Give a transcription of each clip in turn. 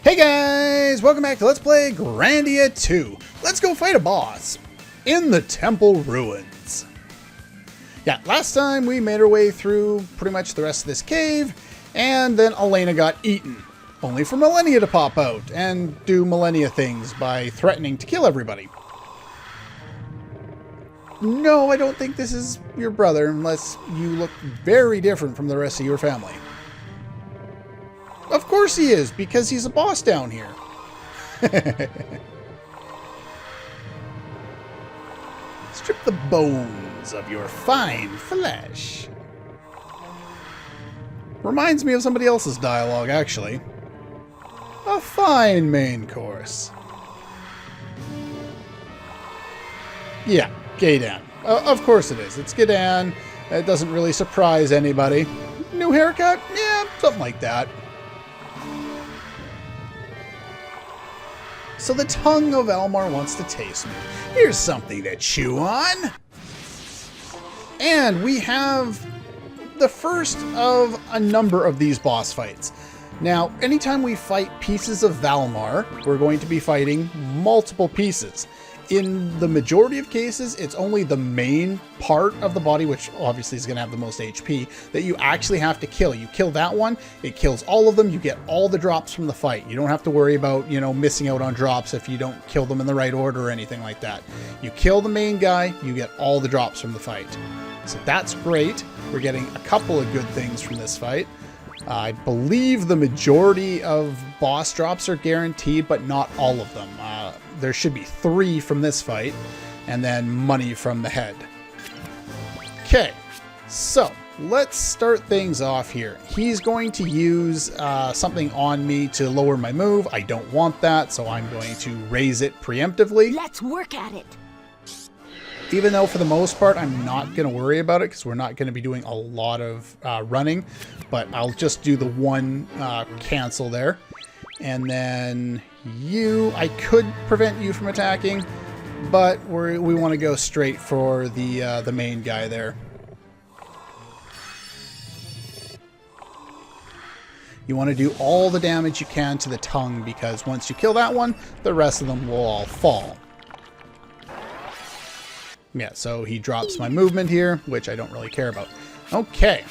Hey guys, welcome back to Let's Play Grandia 2. Let's go fight a boss in the temple ruins. Yeah, last time we made our way through pretty much the rest of this cave, and then Elena got eaten. Only for Millennia to pop out and do Millennia things by threatening to kill everybody. No, I don't think this is your brother unless you look very different from the rest of your family. Of course he is, because he's a boss down here. Strip the bones of your fine flesh. Reminds me of somebody else's dialogue, actually. A fine main course. Yeah, Gaydan. Of course it is. It's Gaydan. It doesn't really surprise anybody. New haircut? Yeah, something like that. So the tongue of Elmar wants to taste me. Here's something to chew on. And we have the first of a number of these boss fights. Now, anytime we fight pieces of Valmar, we're going to be fighting multiple pieces. In the majority of cases, it's only the main part of the body, which obviously is going to have the most HP, that you actually have to kill. You kill that one, it kills all of them, you get all the drops from the fight. You don't have to worry about, missing out on drops if you don't kill them in the right order or anything like that. You kill the main guy, you get all the drops from the fight. So that's great. We're getting a couple of good things from this fight. I believe the majority of boss drops are guaranteed, but not all of them. There should be 3 from this fight, and then money from the head. Okay, so let's start things off here. He's going to use something on me to lower my move. I don't want that, so I'm going to raise it preemptively. Let's work at it. Even though for the most part I'm not going to worry about it because we're not going to be doing a lot of running, but I'll just do the one cancel there. And then I could prevent you from attacking, but we want to go straight for the main guy there. You want to do all the damage you can to the tongue, because once you kill that one, the rest of them will all fall. Yeah, so he drops my movement here, which I don't really care about. Okay,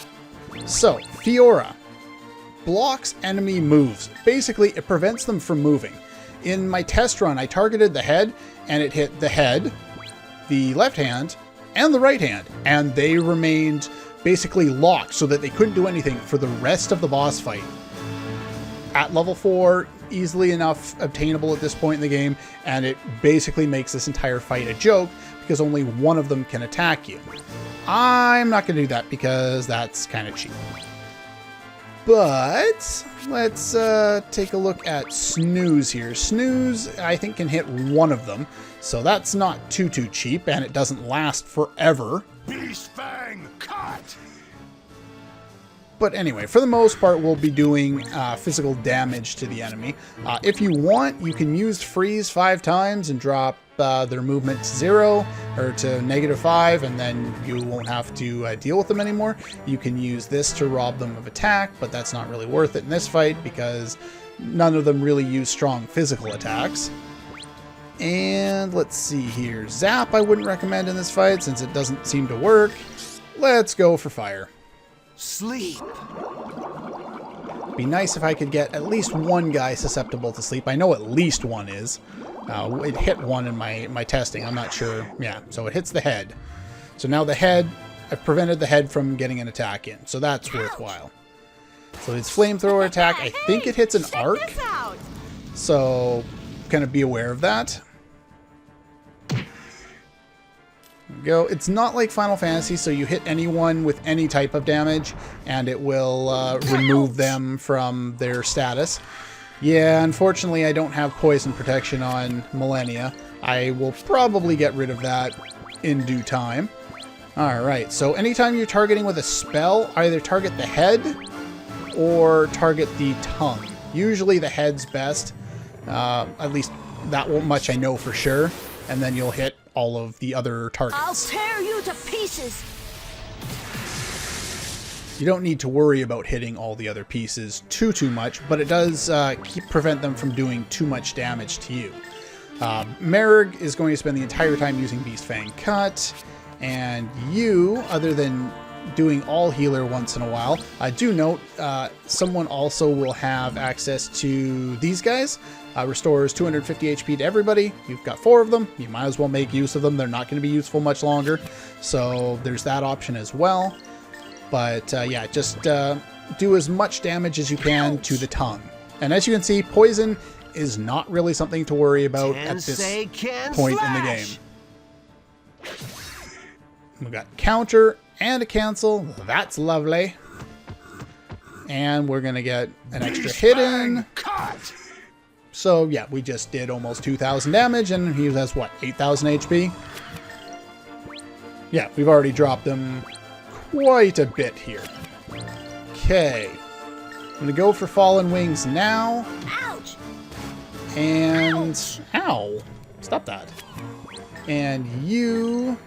so Fiora blocks enemy moves. Basically, it prevents them from moving. In my test run, I targeted the head, and it hit the head, the left hand, and the right hand, and they remained basically locked so that they couldn't do anything for the rest of the boss fight. At level 4, easily enough obtainable at this point in the game, and it basically makes this entire fight a joke because only one of them can attack you. I'm not going to do that because that's kind of cheap. But let's take a look at Snooze here. Snooze, I think, can hit one of them, so that's not too cheap, and it doesn't last forever. Beast Fang, cut! But anyway, for the most part, we'll be doing physical damage to the enemy. If you want, you can use Freeze 5 times and drop their movement to 0 or to -5, and then you won't have to deal with them anymore. You can use this to rob them of attack, but that's not really worth it in this fight because none of them really use strong physical attacks. And let's see here. Zap I wouldn't recommend in this fight since it doesn't seem to work. Let's go for fire. Sleep. Be nice if I could get at least one guy susceptible to sleep. I know at least one is. It hit one in my testing. I'm not sure. Yeah, so it hits the head. So now the head, I've prevented the head from getting an attack in. So that's worthwhile. So its flamethrower attack, I think it hits an arc. So kind of be aware of that. Go. It's not like Final Fantasy, so you hit anyone with any type of damage and it will remove them from their status. Yeah, unfortunately I don't have poison protection on Millennia. I will probably get rid of that in due time. Alright, so anytime you're targeting with a spell, either target the head or target the tongue. Usually the head's best. At least that much I know for sure. And then you'll hit all of the other targets. I'll tear you to pieces. You don't need to worry about hitting all the other pieces too much, but it does prevent them from doing too much damage to you. Merrick is going to spend the entire time using Beast Fang Cut, and you, other than doing all healer once in a while, do note someone also will have access to these guys. Restores 250 HP to everybody. You've got 4 of them. You might as well make use of them. They're not going to be useful much longer, so there's that option as well. But yeah, just do as much damage as you can to the tongue. And as you can see, poison is not really something to worry about at this point in the game. We've got counter and a cancel. That's lovely. And we're going to get an extra hit in. So yeah, we just did almost 2,000 damage, and he has, what, 8,000 HP? Yeah, we've already dropped him quite a bit here. Okay. I'm going to go for Fallen Wings now. Ouch! And... Ouch. Ow! Stop that. And you...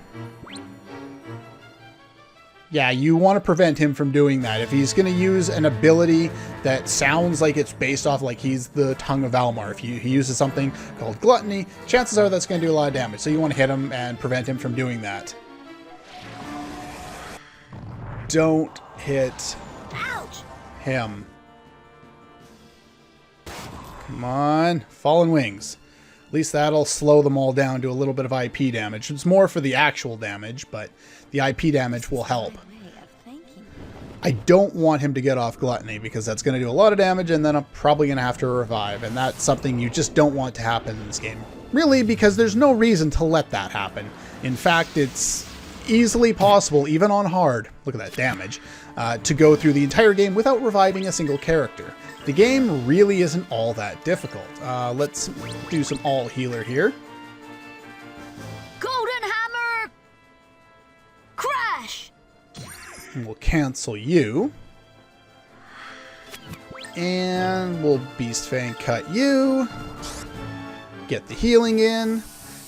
Yeah, you want to prevent him from doing that. If he's going to use an ability that sounds like it's based off like he's the Tongue of Valmar, if he uses something called Gluttony, chances are that's going to do a lot of damage. So you want to hit him and prevent him from doing that. Don't hit Ouch. him. Come on. Fallen Wings. At least that'll slow them all down to a little bit of IP damage. It's more for the actual damage, but the IP damage will help. I don't want him to get off Gluttony because that's going to do a lot of damage, and then I'm probably going to have to revive, and that's something you just don't want to happen in this game. Really, because there's no reason to let that happen. In fact, it's easily possible, even on hard, look at that damage, to go through the entire game without reviving a single character. The game really isn't all that difficult. Let's do some all healer here. Golden Hammer! Crash! And we'll cancel you. And we'll Beast Fang Cut you. Get the healing in.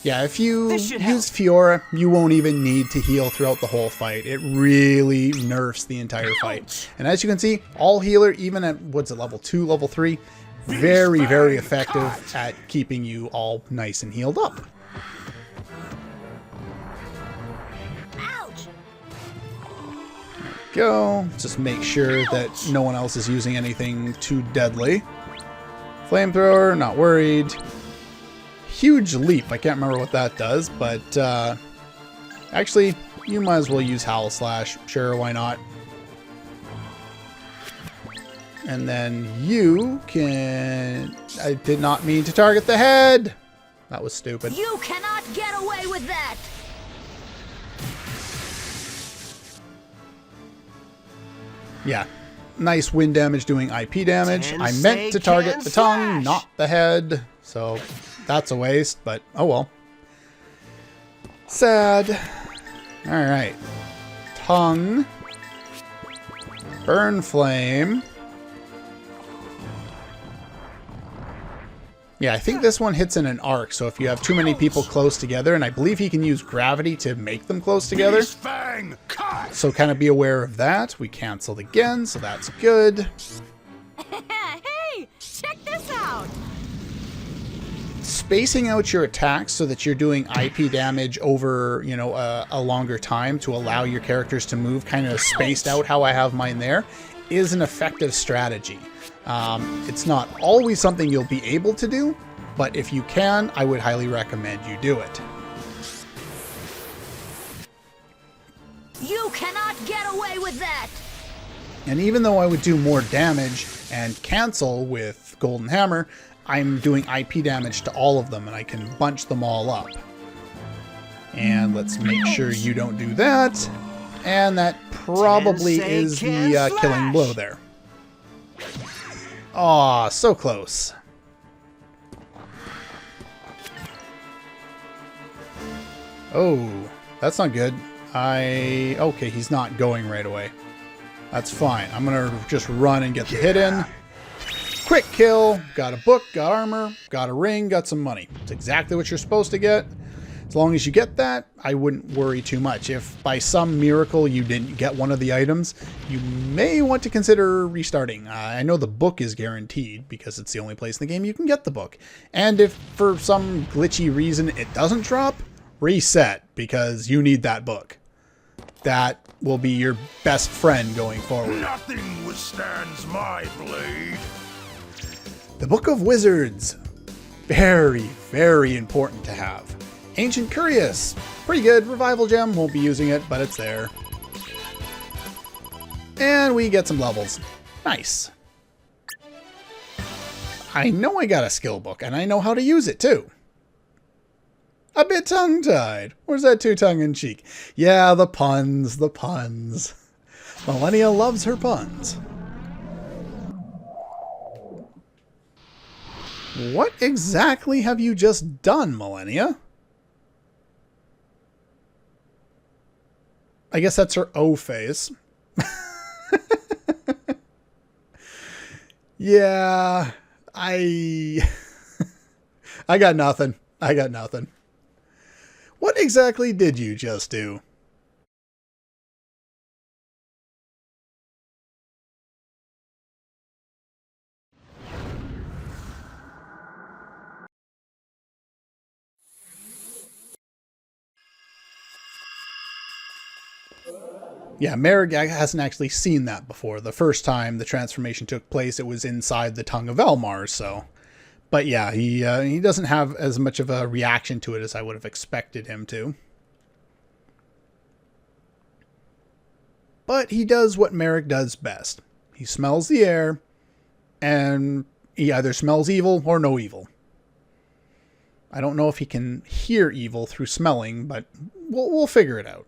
Yeah, if you use Fiora, you won't even need to heal throughout the whole fight. It really nerfs the entire fight. And as you can see, all healer, even at, what's it, level 2, level 3, very, very effective at keeping you all nice and healed up. Ouch. Go. Just make sure that no one else is using anything too deadly. Flamethrower, not worried. Huge leap. I can't remember what that does, but actually, you might as well use Howl Slash. Sure, why not? And then you can... I did not mean to target the head. That was stupid. You cannot get away with that. Yeah. Nice wind damage doing IP damage. I meant to target the tongue, not the head. So... that's a waste, but oh well. Sad. Alright. Tongue. Burn Flame. Yeah, I think this one hits in an arc, so if you have too many people close together, and I believe he can use gravity to make them close together. So kind of be aware of that. We canceled again, so that's good. Hey, check this out. Spacing out your attacks so that you're doing IP damage over, you know, a longer time to allow your characters to move kind of spaced out how I have mine there is an effective strategy. It's not always something you'll be able to do, but if you can, I would highly recommend you do it. You cannot get away with that. And even though I would do more damage and cancel with Golden Hammer, I'm doing IP damage to all of them, and I can bunch them all up. And let's make sure you don't do that. And that probably is the killing blow there. Aw, so close. Oh, that's not good. Okay, he's not going right away. That's fine. I'm gonna just run and get the hit in. Quick kill, got a book, got armor, got a ring, got some money. It's exactly what you're supposed to get. As long as you get that, I wouldn't worry too much. If by some miracle you didn't get one of the items, you may want to consider restarting. I know the book is guaranteed because it's the only place in the game you can get the book. And if for some glitchy reason it doesn't drop, reset because you need that book. That will be your best friend going forward. Nothing withstands my blade. The Book of Wizards. Very, very important to have. Ancient Curious. Pretty good. Revival Gem. Won't be using it, but it's there. And we get some levels. Nice. I know I got a skill book, and I know how to use it, too. A bit tongue-tied. Where's that too tongue-in-cheek? Yeah, the puns, the puns. Millennia loves her puns. What exactly have you just done, Millennia? I guess that's her O face. Yeah, I got nothing. I got nothing. What exactly did you just do? Yeah, Merrick hasn't actually seen that before. The first time the transformation took place, it was inside the tongue of Elmar, so... But yeah, he doesn't have as much of a reaction to it as I would have expected him to. But he does what Merrick does best. He smells the air, and he either smells evil or no evil. I don't know if he can hear evil through smelling, but we'll figure it out.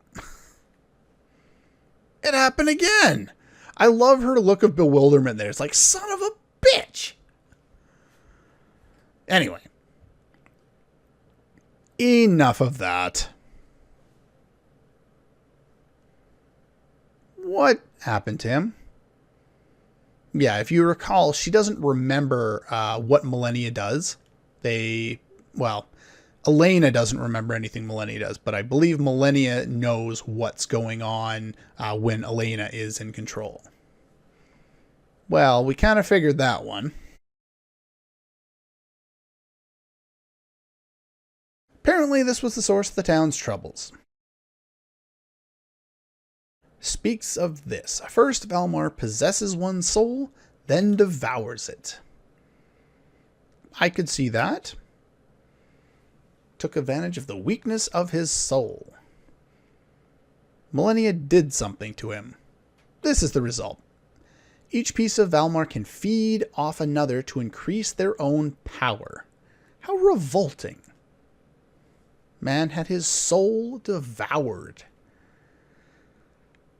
It happened again! I love her look of bewilderment there. It's like, son of a bitch! Anyway. Enough of that. What happened to him? Yeah, if you recall, she doesn't remember what Millennia does. Well, Elena doesn't remember anything Millennia does, but I believe Millennia knows what's going on when Elena is in control. Well, we kind of figured that one. Apparently, this was the source of the town's troubles. Speaks of this. First, Valmar possesses one's soul, then devours it. I could see that. Took advantage of the weakness of his soul. Millennia did something to him. This is the result. Each piece of Valmar can feed off another to increase their own power. How revolting. Man had his soul devoured.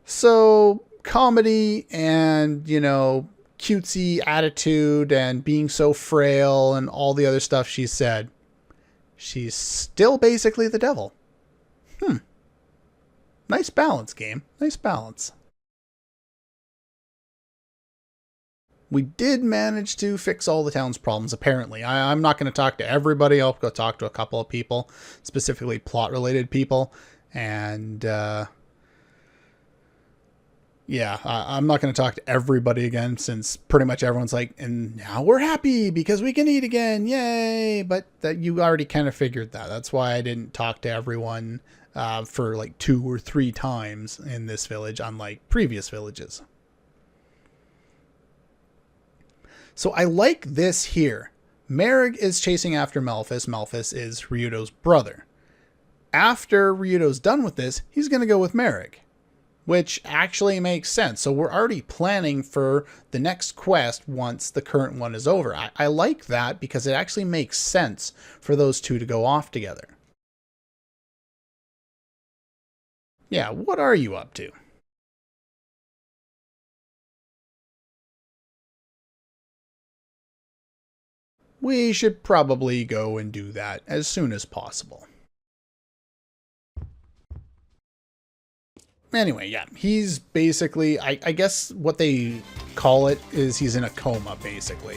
So, comedy and, cutesy attitude and being so frail and all the other stuff she said, she's still basically the devil. Nice balance, game. Nice balance. We did manage to fix all the town's problems, apparently. I'm not going to talk to everybody. I'll go talk to a couple of people, specifically plot-related people. And, yeah, I'm not going to talk to everybody again, since pretty much everyone's like, and now we're happy because we can eat again. Yay! But that you already kind of figured that. That's why I didn't talk to everyone for like 2 or 3 times in this village, unlike previous villages. So I like this here. Merrig is chasing after Malphus. Malphus is Ryudo's brother. After Ryudo's done with this, he's going to go with Merrig, which actually makes sense. So we're already planning for the next quest once the current one is over. I like that because it actually makes sense for those two to go off together. Yeah, what are you up to? We should probably go and do that as soon as possible. Anyway, yeah, he's basically, I guess what they call it is he's in a coma, basically.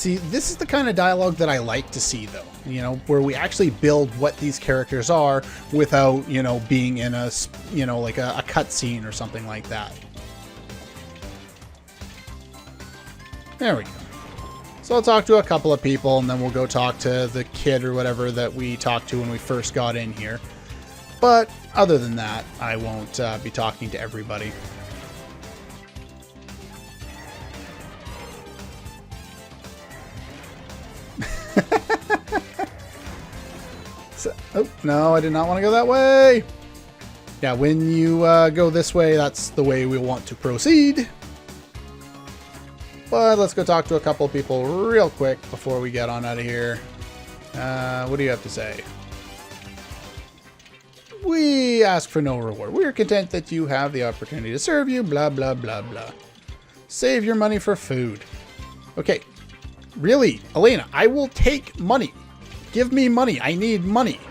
See, this is the kind of dialogue that I like to see, though. You know, where we actually build what these characters are without, you know, being in a, you know, like a cutscene or something like that. There we go. So I'll talk to a couple of people, and then we'll go talk to the kid or whatever that we talked to when we first got in here. But other than that, I won't be talking to everybody. Oh, no, I did not want to go that way. Yeah, when you go this way, that's the way we want to proceed. But let's go talk to a couple of people real quick before we get on out of here. What do you have to say? We ask for no reward. We are content that you have the opportunity to serve you, blah, blah, blah, blah. Save your money for food. Okay. Really, Elena, I will take money. Give me money. I need money.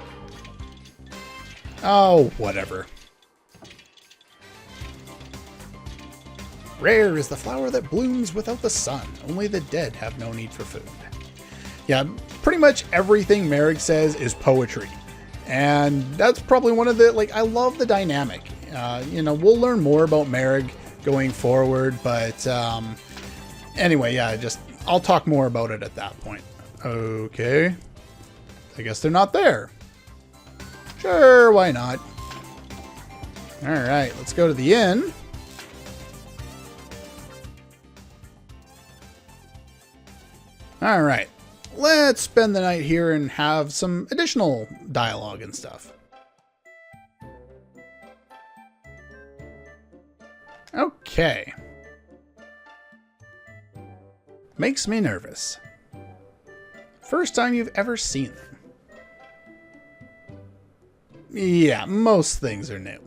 Oh, whatever. Rare is the flower that blooms without the sun. Only the dead have no need for food. Yeah, pretty much everything Merrick says is poetry. And that's probably one of the, like, I love the dynamic. You know, we'll learn more about Merrick going forward, but anyway, yeah, I'll talk more about it at that point. Okay. I guess they're not there. Sure, why not? Alright, let's go to the inn. Alright, let's spend the night here and have some additional dialogue and stuff. Okay. Makes me nervous. First time you've ever seen them. Yeah, most things are new.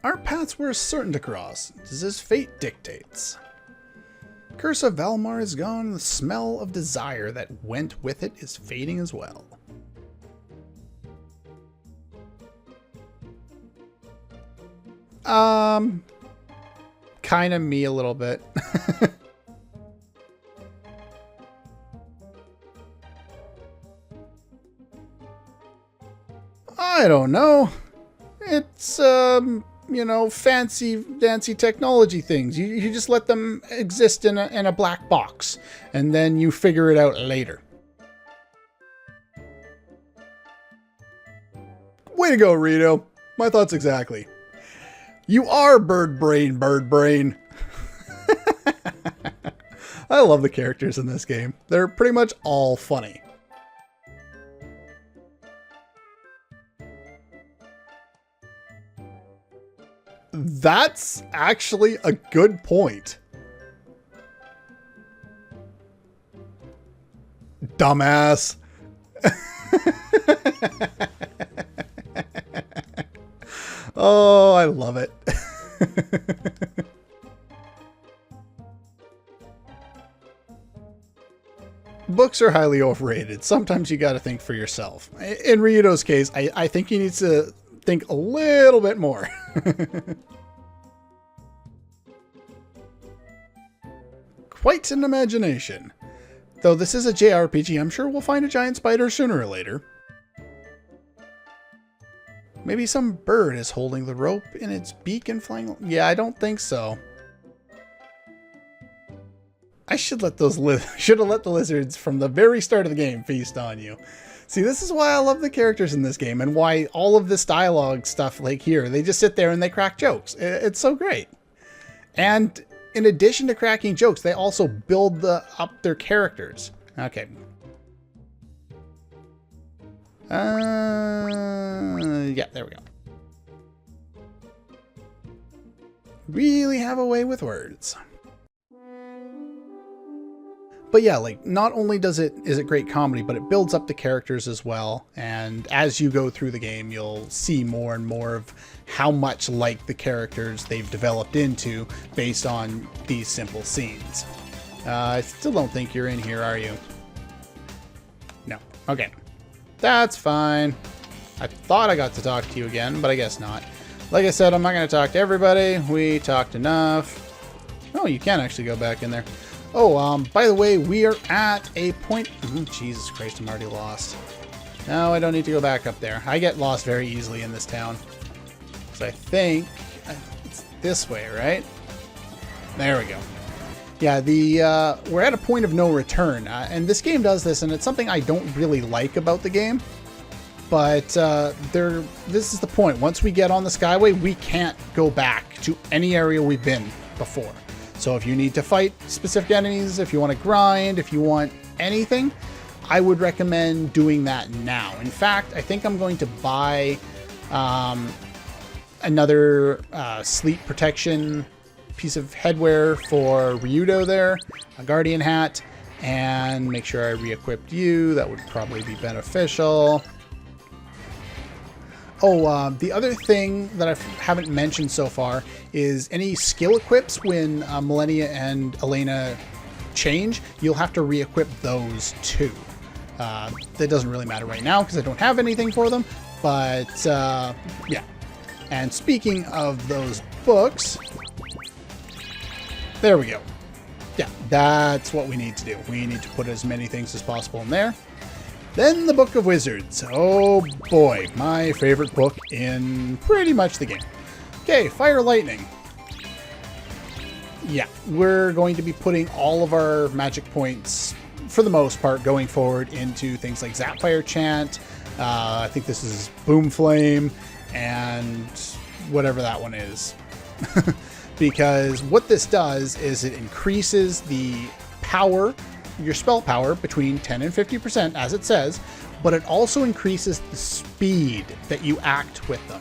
Our paths were certain to cross, as fate dictates. Curse of Valmar is gone, and the smell of desire that went with it is fading as well. Kind of me a little bit. I don't know. It's, you know, fancy dancy technology things. You just let them exist in a black box, and then you figure it out later. Way to go, Rito. My thoughts exactly. You are bird brain, bird brain. I love the characters in this game. They're pretty much all funny. That's actually a good point. Dumbass. Oh, I love it. Books are highly overrated. Sometimes you got to think for yourself. In Ryudo's case, I think he needs to think a little bit more. Quite an imagination. Though this is a JRPG, I'm sure we'll find a giant spider sooner or later. Maybe some bird is holding the rope in its beak and flying. Yeah, I don't think so. I should let those should have let the lizards from the very start of the game feast on you. See, this is why I love the characters in this game, and why all of this dialogue stuff, like here, they just sit there and they crack jokes. It's so great. And in addition to cracking jokes, they also build up their characters. Okay. Yeah, there we go. Really have a way with words. But yeah, like, not only is it great comedy, but it builds up the characters as well. And as you go through the game, you'll see more and more of how much like the characters they've developed into based on these simple scenes. I still don't think you're in here, are you? No. Okay. That's fine. I thought I got to talk to you again, but I guess not. Like I said, I'm not going to talk to everybody. We talked enough. Oh, you can actually go back in there. Oh, by the way, we are at a point... Jesus Christ, I'm already lost. No, I don't need to go back up there. I get lost very easily in this town. So I think it's this way, right? There we go. Yeah, we're at a point of no return. And this game does this, and it's something I don't really like about the game. But this is the point. Once we get on the Skyway, we can't go back to any area we've been before. So if you need to fight specific enemies, if you want to grind, if you want anything, I would recommend doing that now. In fact, I think I'm going to buy another sleep protection piece of headwear for Ryudo there, a guardian hat, and make sure I re-equipped you. That would probably be beneficial. Oh, the other thing that I haven't mentioned so far is any skill equips when Millennia and Elena change, you'll have to re-equip those too. That doesn't really matter right now because I don't have anything for them, but yeah. And speaking of those books, there we go. Yeah, that's what we need to do. We need to put as many things as possible in there. Then the Book of Wizards. Oh boy, my favorite book in pretty much the game. Okay, Fire Lightning. Yeah, we're going to be putting all of our magic points, for the most part, going forward into things like Zapfire Chant. I think this is Boom Flame, and whatever that one is. Because what this does is it increases the power, your spell power, between 10 and 50%, as it says, but it also increases the speed that you act with them.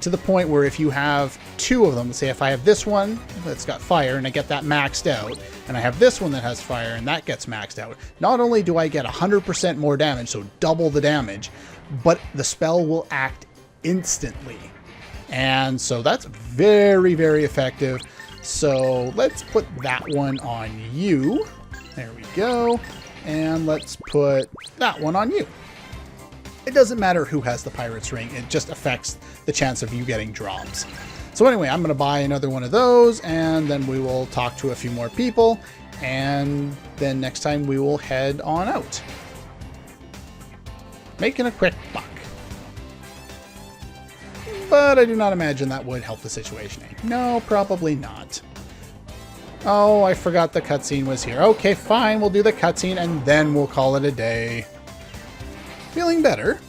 To the point where if you have two of them, say if I have this one that's got fire and I get that maxed out, and I have this one that has fire and that gets maxed out, not only do I get 100% more damage, so double the damage, but the spell will act instantly. And so that's very, very effective. So let's put that one on you. There we go. And let's put that one on you. It doesn't matter who has the Pirate's Ring. It just affects the chance of you getting drops. So anyway, I'm going to buy another one of those, and then we will talk to a few more people, and then next time we will head on out. Making a quick buck. But I do not imagine that would help the situation. No, probably not. Oh, I forgot the cutscene was here. Okay, fine, we'll do the cutscene and then we'll call it a day. Feeling better.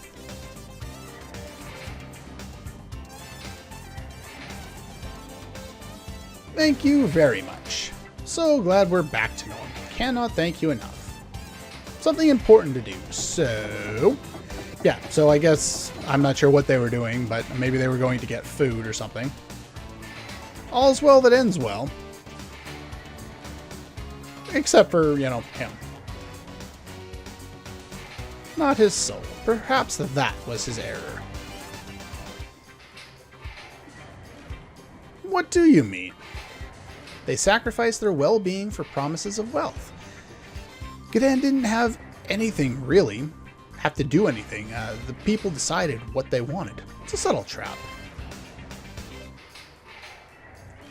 Thank you very much. So glad we're back to normal. Cannot thank you enough. Something important to do, so... yeah, so I guess I'm not sure what they were doing, but maybe they were going to get food or something. All's well that ends well. Except for, you know, him. Not his soul. Perhaps that was his error. What do you mean? They sacrificed their well-being for promises of wealth. Grandia didn't have anything, really. Have to do anything. The people decided what they wanted. It's a subtle trap.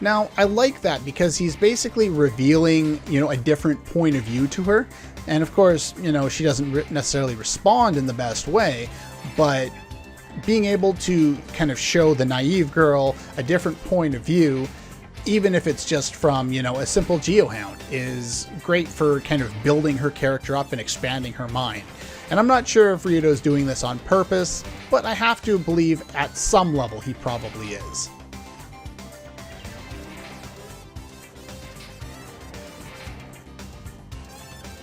Now, I like that because he's basically revealing, you know, a different point of view to her. And of course, you know, she doesn't necessarily respond in the best way, but being able to kind of show the naive girl a different point of view, even if it's just from, you know, a simple geohound, is great for kind of building her character up and expanding her mind. And I'm not sure if Ryudo's doing this on purpose, but I have to believe at some level he probably is.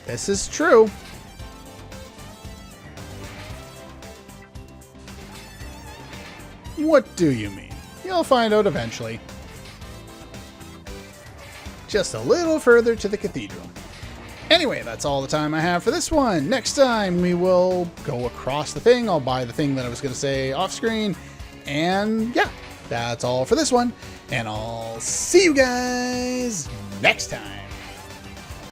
This is true. What do you mean? You'll find out eventually. Just a little further to the cathedral. Anyway, that's all the time I have for this one. Next time we will go across the thing. I'll buy the thing that I was going to say off screen. And yeah, that's all for this one. And I'll see you guys next time.